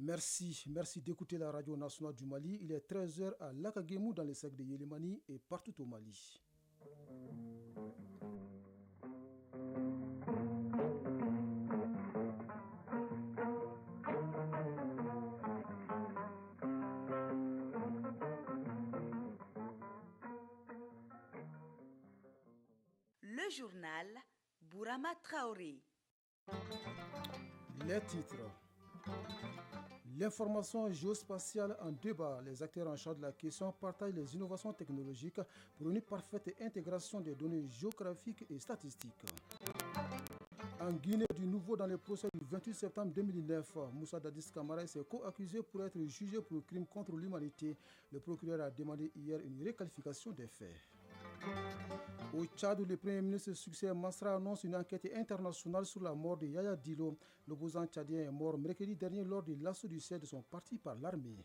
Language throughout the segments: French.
Merci d'écouter la radio nationale du Mali. Il est 13h à Lakaguemou dans les sacs de Yelimani et partout au Mali. Le journal Bourama Traoré. Les titres. L'information géospatiale en débat. Les acteurs en charge de la question partagent les innovations technologiques pour une parfaite intégration des données géographiques et statistiques. En Guinée, du nouveau dans le procès du 28 septembre 2009, Moussa Dadis Camara s'est co-accusé pour être jugé pour crime contre l'humanité. Le procureur a demandé hier une réqualification des faits. Au Tchad, le Premier ministre Succès Masra annonce une enquête internationale sur la mort de Yaya Dilo. L'opposant tchadien est mort mercredi dernier lors de l'assaut du siège de son parti par l'armée.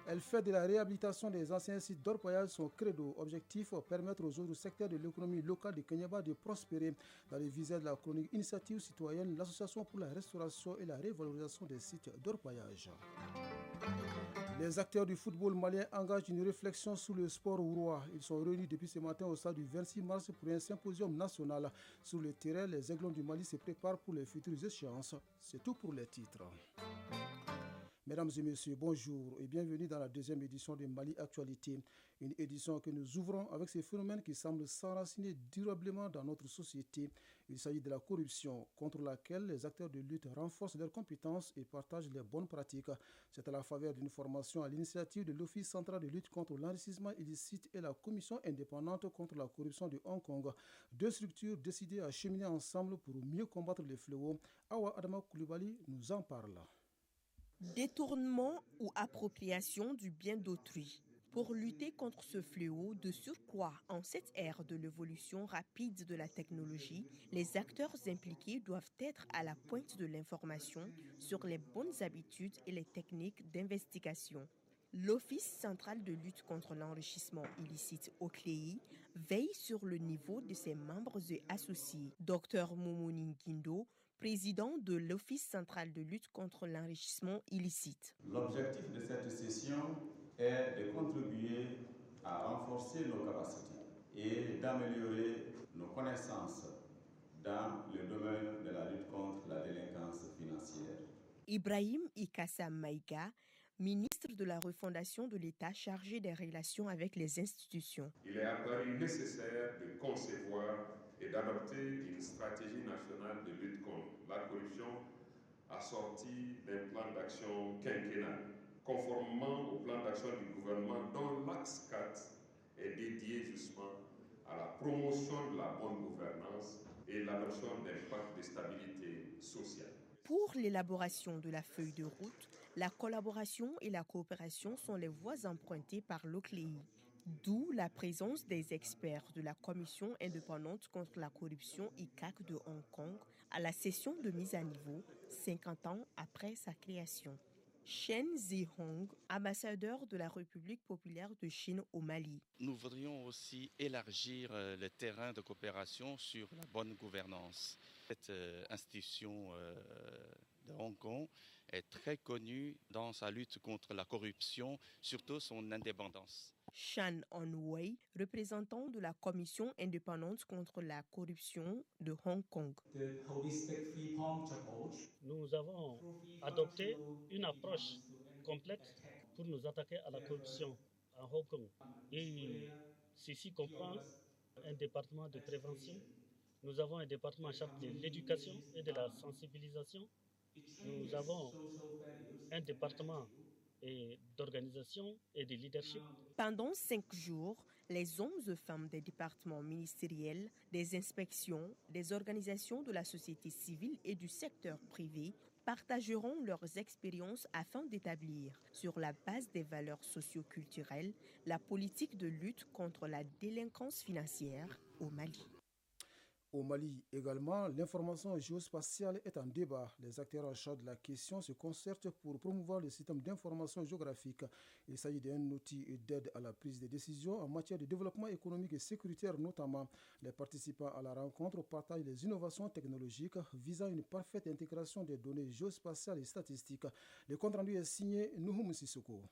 Elle fait de la réhabilitation des anciens sites d'orpaillage son credo. Objectif, permettre aux autres secteurs de l'économie locale de Kenyaba de prospérer. Dans le viseur de la chronique Initiative citoyenne, l'Association pour la restauration et la révalorisation des sites d'orpaillage. Les acteurs du football malien engagent une réflexion sur le sport rourois. Ils sont réunis depuis ce matin au stade du 26 mars pour un symposium national. Sur le terrain, les Aiglons du Mali se préparent pour les futures échéances. C'est tout pour les titres. Mesdames et messieurs, bonjour et bienvenue dans la deuxième édition de Mali Actualité. Une édition que nous ouvrons avec ces phénomènes qui semblent s'enraciner durablement dans notre société. Il s'agit de la corruption contre laquelle les acteurs de lutte renforcent leurs compétences et partagent les bonnes pratiques. C'est à la faveur d'une formation à l'initiative de l'Office central de lutte contre l'enrichissement illicite et la Commission indépendante contre la corruption de Hong Kong. Deux structures décidées à cheminer ensemble pour mieux combattre les fléaux. Awa Adama Koulibaly nous en parle. Détournement ou appropriation du bien d'autrui. Pour lutter contre ce fléau, de surcroît en cette ère de l'évolution rapide de la technologie, les acteurs impliqués doivent être à la pointe de l'information sur les bonnes habitudes et les techniques d'investigation. L'Office central de lutte contre l'enrichissement illicite OCLEI veille sur le niveau de ses membres et associés. Dr Moumouni Guindo, président de l'Office central de lutte contre l'enrichissement illicite. L'objectif de cette session est de contribuer à renforcer nos capacités et d'améliorer nos connaissances dans le domaine de la lutte contre la délinquance financière. Ibrahim Ikassa Maïga, ministre de la refondation de l'État chargé des relations avec les institutions. Il est apparu nécessaire de concevoir et d'adopter une stratégie nationale de lutte contre la corruption assortie d'un plan d'action quinquennal, conformément au plan d'action du gouvernement dont l'axe 4 est dédié justement à la promotion de la bonne gouvernance et l'adoption d'un pacte de stabilité sociale. Pour l'élaboration de la feuille de route, la collaboration et la coopération sont les voies empruntées par l'OCLEI. D'où la présence des experts de la Commission indépendante contre la corruption ICAC de Hong Kong à la session de mise à niveau, 50 ans après sa création. Chen Zihong, ambassadeur de la République populaire de Chine au Mali. Nous voudrions aussi élargir le terrain de coopération sur la bonne gouvernance. Cette institution de Hong Kong est très connue dans sa lutte contre la corruption, surtout son indépendance. Shan On-wei, représentant de la Commission indépendante contre la corruption de Hong Kong. Nous avons adopté une approche complète pour nous attaquer à la corruption à Hong Kong. Et ceci comprend un département de prévention. Nous avons un département en charge de l'éducation et de la sensibilisation. Nous avons un département d'organisation et de leadership. Pendant 5 jours, les hommes et femmes des départements ministériels, des inspections, des organisations de la société civile et du secteur privé partageront leurs expériences afin d'établir, sur la base des valeurs socio-culturelles, la politique de lutte contre la délinquance financière au Mali. Au Mali également, l'information géospatiale est en débat. Les acteurs en charge de la question se concertent pour promouvoir le système d'information géographique. Il s'agit d'un outil d'aide à la prise de décision en matière de développement économique et sécuritaire notamment. Les participants à la rencontre partagent les innovations technologiques visant une parfaite intégration des données géospatiales et statistiques. Le compte rendu est signé Nouhoum Sissoko.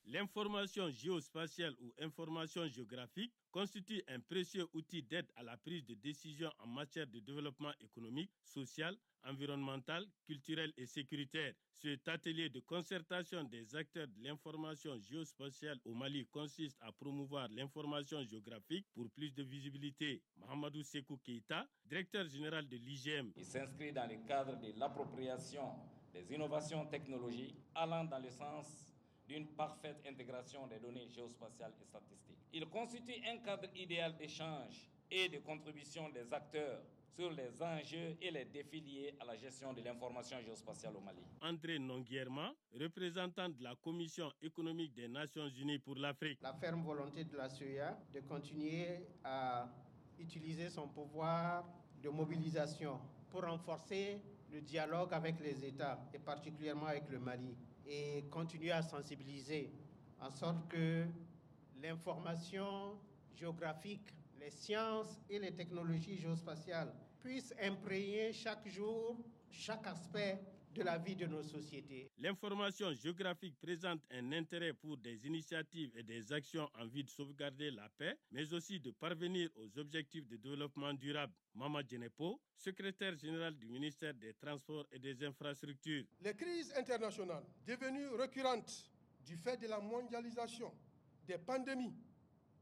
L'information géospatiale ou information géographique constitue un précieux outil d'aide à la prise de décision en matière de développement économique, social, environnemental, culturel et sécuritaire. Cet atelier de concertation des acteurs de l'information géospatiale au Mali consiste à promouvoir l'information géographique pour plus de visibilité. Mohamedou Sekou Keïta, directeur général de l'IGM. Il s'inscrit dans le cadre de l'appropriation des innovations technologiques allant dans le sens d'une parfaite intégration des données géospatiales et statistiques. Il constitue un cadre idéal d'échange et de contribution des acteurs sur les enjeux et les défis liés à la gestion de l'information géospatiale au Mali. André Nonguierma, représentant de la Commission économique des Nations Unies pour l'Afrique. La ferme volonté de la CEA de continuer à utiliser son pouvoir de mobilisation pour renforcer le dialogue avec les États et particulièrement avec le Mali, et continuer à sensibiliser en sorte que l'information géographique, les sciences et les technologies géospatiales puissent imprégner chaque jour, chaque aspect de la vie de nos sociétés. L'information géographique présente un intérêt pour des initiatives et des actions en vue de sauvegarder la paix, mais aussi de parvenir aux objectifs de développement durable. Mama Djenepo, secrétaire général du ministère des Transports et des Infrastructures. Les crises internationales devenues récurrentes du fait de la mondialisation, des pandémies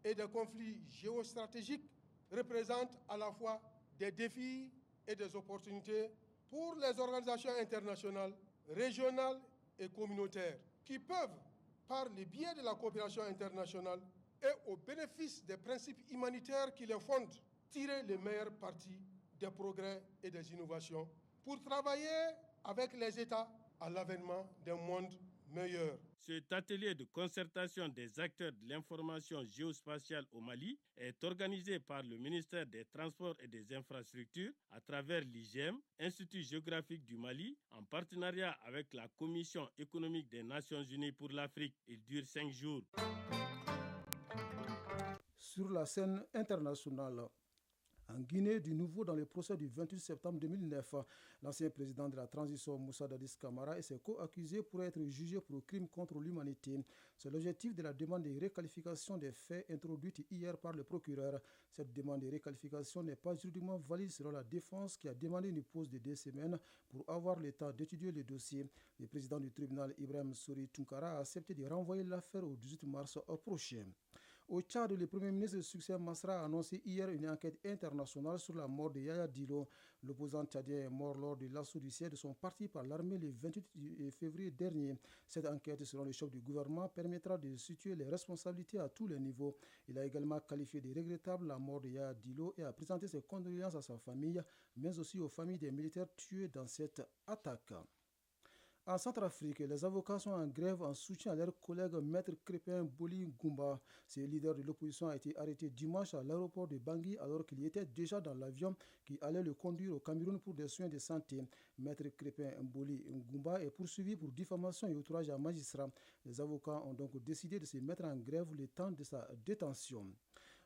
et des conflits géostratégiques représentent à la fois des défis et des opportunités pour les organisations internationales, régionales et communautaires, qui peuvent, par le biais de la coopération internationale et au bénéfice des principes humanitaires qui les fondent, tirer le meilleur parti des progrès et des innovations pour travailler avec les États à l'avènement d'un monde meilleur. Cet atelier de concertation des acteurs de l'information géospatiale au Mali est organisé par le ministère des Transports et des Infrastructures à travers l'IGM, Institut géographique du Mali, en partenariat avec la Commission économique des Nations Unies pour l'Afrique. Il dure 5 jours. Sur la scène internationale, en Guinée, du nouveau dans le procès du 28 septembre 2009, l'ancien président de la transition Moussa Dadis Camara et ses co-accusés pourraient être jugés pour crimes contre l'humanité. C'est l'objectif de la demande de réqualification des faits introduite hier par le procureur. Cette demande de réqualification n'est pas juridiquement valide selon la défense qui a demandé une pause de 2 semaines pour avoir le temps d'étudier le dossier. Le président du tribunal Ibrahim Souri Tunkara a accepté de renvoyer l'affaire au 18 mars prochain. Au Tchad, le Premier ministre Succès Masra a annoncé hier une enquête internationale sur la mort de Yaya Dilo. L'opposant tchadien est mort lors de l'assaut du siège de son parti par l'armée le 28 février dernier. Cette enquête, selon le chef du gouvernement, permettra de situer les responsabilités à tous les niveaux. Il a également qualifié de regrettable la mort de Yaya Dilo et a présenté ses condoléances à sa famille, mais aussi aux familles des militaires tués dans cette attaque. En Centrafrique, les avocats sont en grève en soutien à leur collègue Maître Crépin Boli Goumba. Ce leader de l'opposition a été arrêté dimanche à l'aéroport de Bangui alors qu'il était déjà dans l'avion qui allait le conduire au Cameroun pour des soins de santé. Maître Crépin Boli Goumba est poursuivi pour diffamation et outrage à magistrat. Les avocats ont donc décidé de se mettre en grève le temps de sa détention.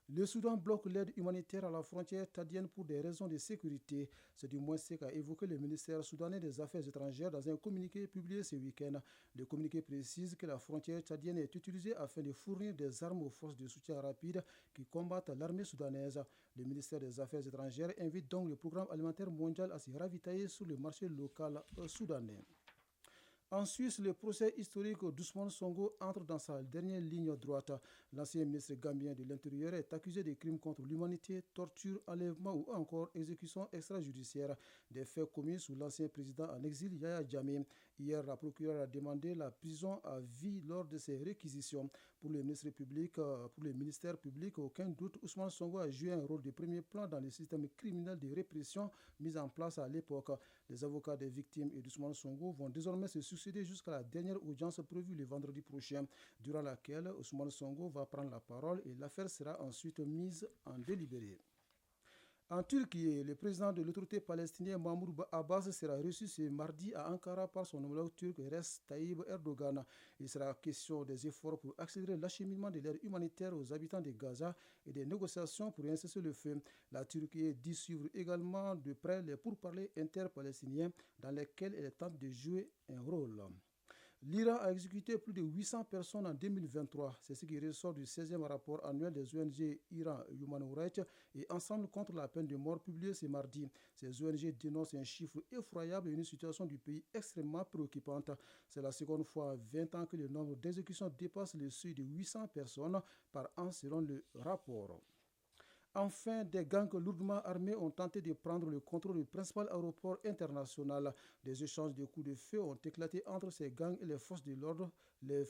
Le Soudan bloque l'aide humanitaire à la frontière tchadienne pour des raisons de sécurité. C'est du moins ce qu'a évoqué le ministère soudanais des Affaires étrangères dans un communiqué publié ce week-end. Le communiqué précise que la frontière tchadienne est utilisée afin de fournir des armes aux forces de soutien rapide qui combattent l'armée soudanaise. Le ministère des Affaires étrangères invite donc le programme alimentaire mondial à se ravitailler sur le marché local soudanais. En Suisse, le procès historique d'Ousmane Sonko entre dans sa dernière ligne droite. L'ancien ministre gambien de l'Intérieur est accusé de crimes contre l'humanité, torture, enlèvement ou encore exécution extrajudiciaire des faits commis sous l'ancien président en exil Yahya Jammeh. Hier, la procureure a demandé la prison à vie lors de ses réquisitions. Pour le ministère public, aucun doute, Ousmane Sonko a joué un rôle de premier plan dans le système criminel de répression mis en place à l'époque. Les avocats des victimes et d'Ousmane Sonko vont désormais se succéder jusqu'à la dernière audience prévue le vendredi prochain, durant laquelle Ousmane Sonko va prendre la parole et l'affaire sera ensuite mise en délibéré. En Turquie, le président de l'autorité palestinienne Mahmoud Abbas sera reçu ce mardi à Ankara par son homologue turc Recep Tayyip Erdogan. Il sera question des efforts pour accélérer l'acheminement de l'aide humanitaire aux habitants de Gaza et des négociations pour y cesser le feu. La Turquie dit suivre également de près les pourparlers interpalestiniens dans lesquels elle tente de jouer un rôle. L'Iran a exécuté plus de 800 personnes en 2023. C'est ce qui ressort du 16e rapport annuel des ONG Iran Human Rights et Ensemble contre la peine de mort publié ce mardi. Ces ONG dénoncent un chiffre effroyable et une situation du pays extrêmement préoccupante. C'est la seconde fois en 20 ans que le nombre d'exécutions dépasse le seuil de 800 personnes par an selon le rapport. Enfin, des gangs lourdement armés ont tenté de prendre le contrôle du principal aéroport international. Des échanges de coups de feu ont éclaté entre ces gangs et les forces de l'ordre. Les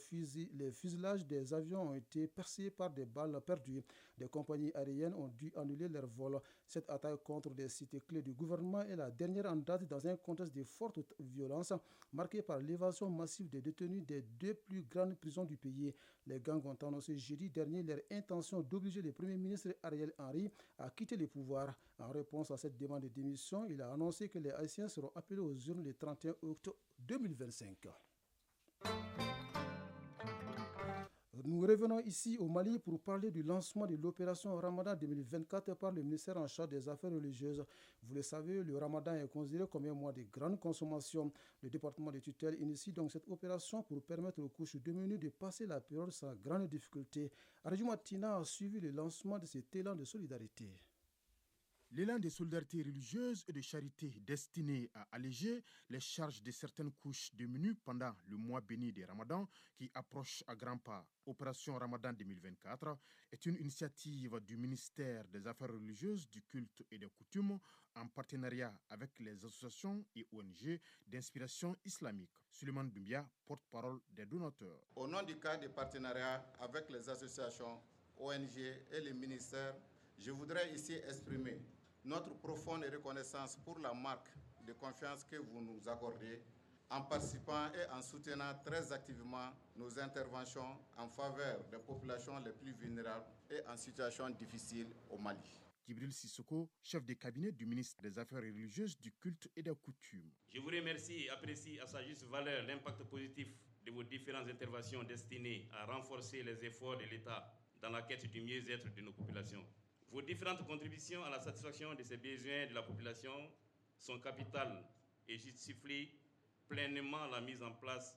fuselages des avions ont été percés par des balles perdues. Des compagnies aériennes ont dû annuler leurs vols. Cette attaque contre des sites clés du gouvernement est la dernière en date dans un contexte de forte violence marqué par l'évasion massive des détenus des deux plus grandes prisons du pays. Les gangs ont annoncé jeudi dernier leur intention d'obliger le Premier ministre Ariel Henry à quitter le pouvoir. En réponse à cette demande de démission, il a annoncé que les Haïtiens seront appelés aux urnes le 31 août 2025. Nous revenons ici au Mali pour parler du lancement de l'opération Ramadan 2024 par le ministère en charge des Affaires religieuses. Vous le savez, le Ramadan est considéré comme un mois de grande consommation. Le département de tutelle initie donc cette opération pour permettre aux couches démunies de passer la période sans grande difficulté. Arjou Matina a suivi le lancement de cet élan de solidarité. L'élan de solidarité religieuse et de charité destiné à alléger les charges de certaines couches démunies pendant le mois béni des Ramadan qui approche à grands pas. Opération Ramadan 2024 est une initiative du ministère des Affaires religieuses, du culte et des coutumes en partenariat avec les associations et ONG d'inspiration islamique. Suleiman Doumbia, porte-parole des donateurs. Au nom du cadre de partenariat avec les associations, ONG et les ministères, je voudrais ici exprimer notre profonde reconnaissance pour la marque de confiance que vous nous accordez en participant et en soutenant très activement nos interventions en faveur des populations les plus vulnérables et en situation difficile au Mali. Djibril Sissoko, chef de cabinet du ministre des Affaires religieuses, du culte et des coutumes. Je vous remercie et apprécie à sa juste valeur l'impact positif de vos différentes interventions destinées à renforcer les efforts de l'État dans la quête du mieux-être de nos populations. Vos différentes contributions à la satisfaction de ces besoins de la population sont capitales et justifient pleinement la mise en place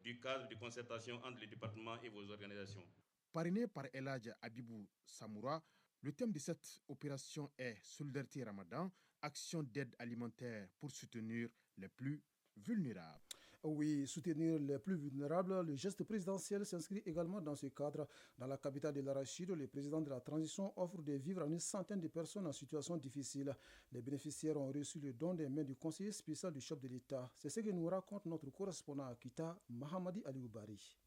du cadre de concertation entre les départements et vos organisations. Parrainé par Eladj Abibou Samoura, le thème de cette opération est Solidarité Ramadan, action d'aide alimentaire pour soutenir les plus vulnérables. Oui, soutenir les plus vulnérables, le geste présidentiel s'inscrit également dans ce cadre. Dans la capitale de l'Arachide, le président de la transition offre des vivres à une centaine de personnes en situation difficile. Les bénéficiaires ont reçu le don des mains du conseiller spécial du chef de l'État. C'est ce que nous raconte notre correspondant à Kita, Mahamadi Alioubari.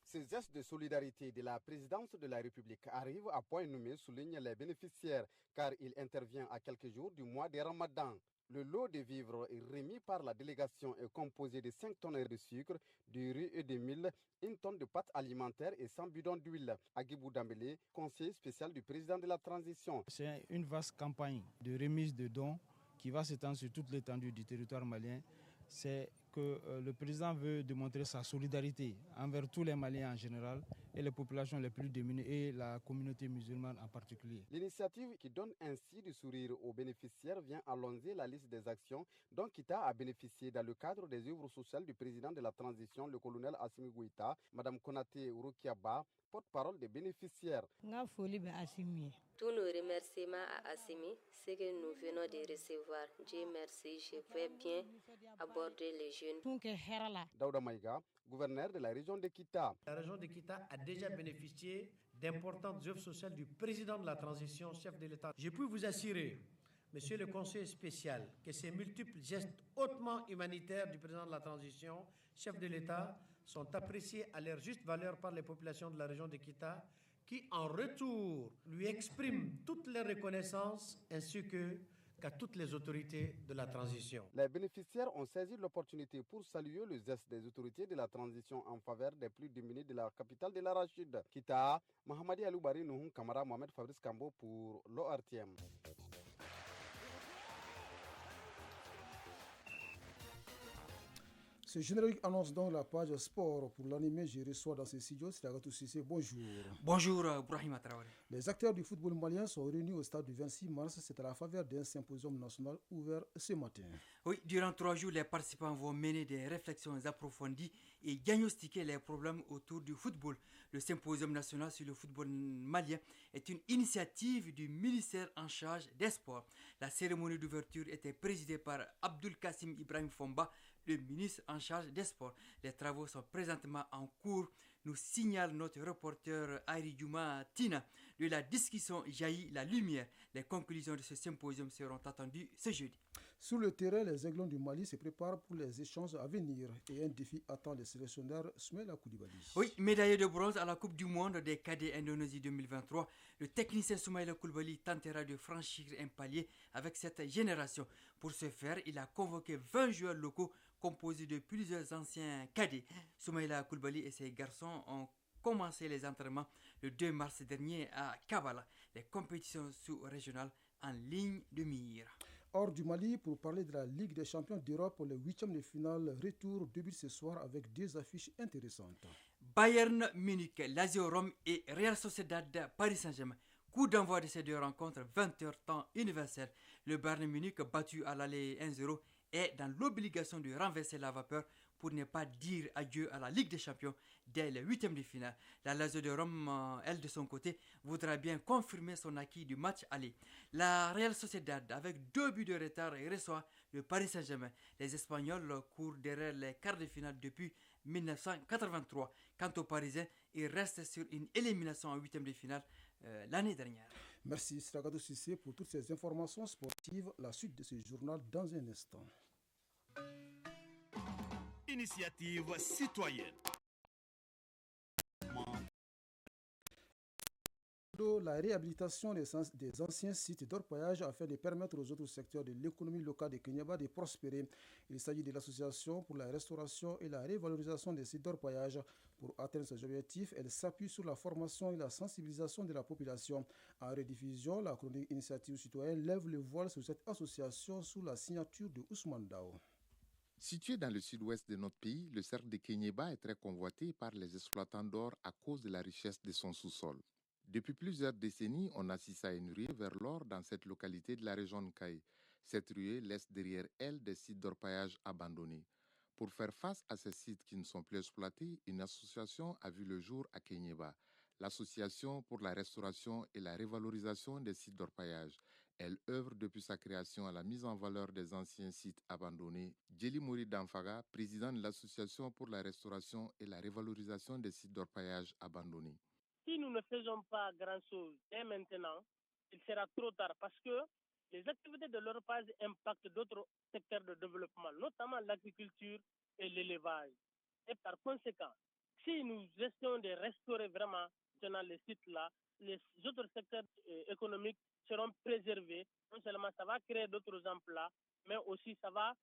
Ces gestes de solidarité de la présidence de la République arrivent à point nommé, soulignent les bénéficiaires, car il intervient à quelques jours du mois de Ramadan. Le lot de vivres remis par la délégation est composé de 5 tonnes de sucre, de riz et de mil, 1 tonne de pâtes alimentaires et 100 bidons d'huile. Agibou Dambélé, conseiller spécial du président de la transition. C'est une vaste campagne de remise de dons qui va s'étendre sur toute l'étendue du territoire malien. C'est que le président veut démontrer sa solidarité envers tous les Maliens en général et les populations les plus démunies et la communauté musulmane en particulier. L'initiative qui donne ainsi du sourire aux bénéficiaires vient allonger la liste des actions dont Kita a bénéficié dans le cadre des œuvres sociales du président de la transition, le colonel Assimi Goïta, Mme Konaté Urukiaba, porte-parole des bénéficiaires. Tous nos remerciements à Assimi, ce que nous venons de recevoir. Dieu merci, je vais bien aborder les jeunes. Daouda Maïga, gouverneur de la région de Kita. La région de Kita a déjà bénéficié d'importantes œuvres sociales du président de la transition, chef de l'État. Je puis vous assurer, monsieur le conseiller spécial, que ces multiples gestes hautement humanitaires du président de la transition, chef de l'État, sont appréciés à leur juste valeur par les populations de la région de Kita, qui en retour lui expriment toute leur reconnaissance ainsi qu'à toutes les autorités de la transition. Les bénéficiaires ont saisi l'opportunité pour saluer le geste des autorités de la transition en faveur des plus démunis de la capitale de l'Arachide. Kita, Mahamadi Aloubari Nouhou Kamara, Mohamed Fabrice Kambo pour l'ORTM. Ce générique annonce donc la page sport. Pour l'animer, je reçois dans ces studios Siragatou Sissé. Bonjour. Bonjour, Brahima Traoré. Les acteurs du football malien sont réunis au stade du 26 mars. C'est à la faveur d'un symposium national ouvert ce matin. Oui, durant 3 jours, les participants vont mener des réflexions approfondies et diagnostiquer les problèmes autour du football. Le symposium national sur le football malien est une initiative du ministère en charge des sports. La cérémonie d'ouverture était présidée par Abdul Kassim Ibrahim Fomba, le ministre en charge des sports. Les travaux sont présentement en cours, nous signale notre reporter Airi Djouma Tina. De la discussion jaillit la lumière. Les conclusions de ce symposium seront attendues ce jeudi. Sur le terrain, les Aiglons du Mali se préparent pour les échanges à venir et un défi attend les sélectionneurs Soumaïla Koulibaly. Oui, médaillé de bronze à la Coupe du Monde des cadets Indonésie 2023, le technicien Soumaïla Koulibaly tentera de franchir un palier avec cette génération. Pour ce faire, il a convoqué 20 joueurs locaux composés de plusieurs anciens cadets. Soumaïla Koulibaly et ses garçons ont commencé les entraînements le 2 mars dernier à Kavala, les compétitions sous-régionales en ligne de mire. Hors du Mali, pour parler de la Ligue des champions d'Europe pour les 8e de finale, retour début ce soir avec 2 affiches intéressantes. Bayern Munich, Lazio Rome et Real Sociedad Paris Saint-Germain. Coup d'envoi de ces 2 rencontres, 20h temps universel. Le Bayern Munich, battu à l'aller 1-0, est dans l'obligation de renverser la vapeur pour ne pas dire adieu à la Ligue des Champions dès les 8e de finale. La Lazio de Rome, elle de son côté, voudra bien confirmer son acquis du match aller. La Real Sociedad, avec 2 buts de retard, reçoit le Paris Saint-Germain. Les Espagnols courent derrière les quarts de finale depuis 1983. Quant aux Parisiens, ils restent sur une élimination en 8e de finale l'année dernière. Merci Siragatou Sissé pour toutes ces informations sportives. La suite de ce journal dans un instant. Initiative citoyenne. La réhabilitation des anciens sites d'orpaillage afin de permettre aux autres secteurs de l'économie locale de Kéniéba de prospérer. Il s'agit de l'association pour la restauration et la révalorisation des sites d'orpaillage. Pour atteindre ces objectifs, elle s'appuie sur la formation et la sensibilisation de la population. En rediffusion, la chronique Initiative citoyenne lève le voile sur cette association sous la signature de Ousmane Dao. Situé dans le sud-ouest de notre pays, le cercle de Kéniéba est très convoité par les exploitants d'or à cause de la richesse de son sous-sol. Depuis plusieurs décennies, on assiste à une ruée vers l'or dans cette localité de la région de Kaï. Cette ruée laisse derrière elle des sites d'orpaillage abandonnés. Pour faire face à ces sites qui ne sont plus exploités, une association a vu le jour à Kéniéba, l'Association pour la restauration et la révalorisation des sites d'orpaillage. Elle œuvre depuis sa création à la mise en valeur des anciens sites abandonnés. Djeli Mouri Damfaga, président de l'Association pour la restauration et la révalorisation des sites d'orpaillage abandonnés. Si nous ne faisons pas grand-chose dès maintenant, il sera trop tard parce que les activités de l'orpaillage impactent d'autres secteurs de développement, notamment l'agriculture et l'élevage. Et par conséquent, si nous essayons de restaurer vraiment dans les sites-là, les autres secteurs économiques seront préservés. Non seulement ça va créer d'autres emplois, mais aussi ça va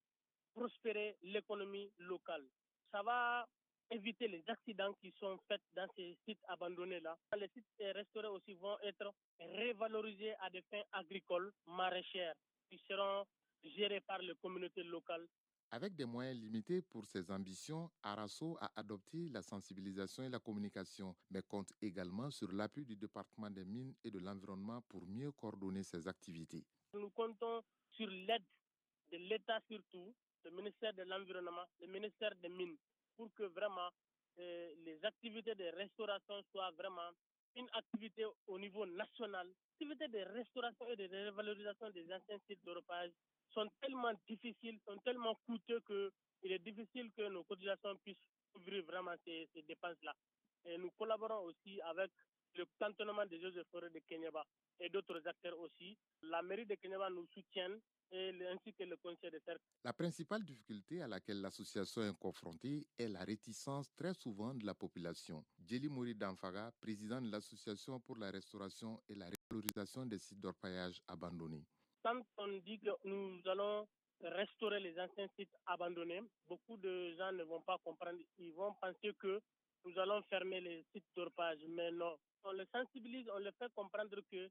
prospérer l'économie locale. Ça va éviter les accidents qui sont faits dans ces sites abandonnés-là. Les sites restaurés aussi vont être révalorisés à des fins agricoles, maraîchères, qui seront gérés par les communautés locales. Avec des moyens limités pour ses ambitions, Arasso a adopté la sensibilisation et la communication, mais compte également sur l'appui du département des mines et de l'environnement pour mieux coordonner ses activités. Nous comptons sur l'aide de l'État surtout, le ministère de l'Environnement, le ministère des Mines, pour que vraiment les activités de restauration soient vraiment une activité au niveau national. Les activités de restauration et de révalorisation des anciens sites d'orpaillage sont tellement difficiles, sont tellement coûteux qu'il est difficile que nos cotisations puissent couvrir vraiment ces dépenses-là. Et nous collaborons aussi avec le cantonnement des eaux et forêts de Kéniéba et d'autres acteurs aussi. La mairie de Kéniéba nous soutient ainsi que le conseil de cercle. La principale difficulté à laquelle l'association est confrontée est la réticence très souvent de la population. Djeli Mouri Damfaga, président de l'association pour la restauration et la révalorisation des sites d'orpaillage abandonnés. Quand on dit que nous allons restaurer les anciens sites abandonnés, beaucoup de gens ne vont pas comprendre. Ils vont penser que nous allons fermer les sites d'orpaillage. Mais non, on les sensibilise, on les fait comprendre que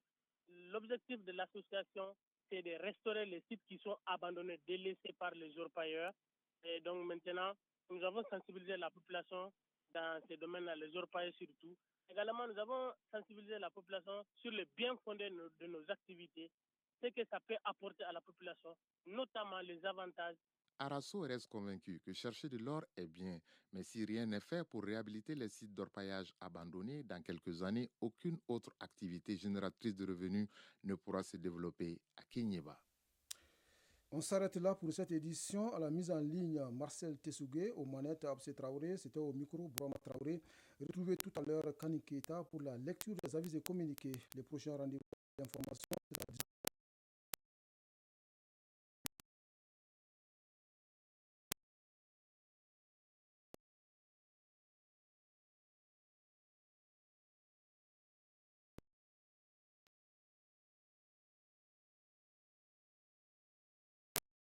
l'objectif de l'association, c'est de restaurer les sites qui sont abandonnés, délaissés par les orpailleurs. Et donc maintenant, nous avons sensibilisé la population dans ces domaines-là, les orpailleurs surtout. Également, nous avons sensibilisé la population sur le bien fondé de nos activités, ce que ça peut apporter à la population, notamment les avantages. Arasso reste convaincu que chercher de l'or est bien, mais si rien n'est fait pour réhabiliter les sites d'orpaillage abandonnés, dans quelques années, aucune autre activité génératrice de revenus ne pourra se développer à Kéniéba. On s'arrête là pour cette édition. À la mise en ligne, Marcel Tessougué, aux manettes Abse Traoré, c'était au micro Brahma Traoré. Retrouvez tout à l'heure Kani Keita pour la lecture des avis et communiqués. Les prochains rendez-vous d'information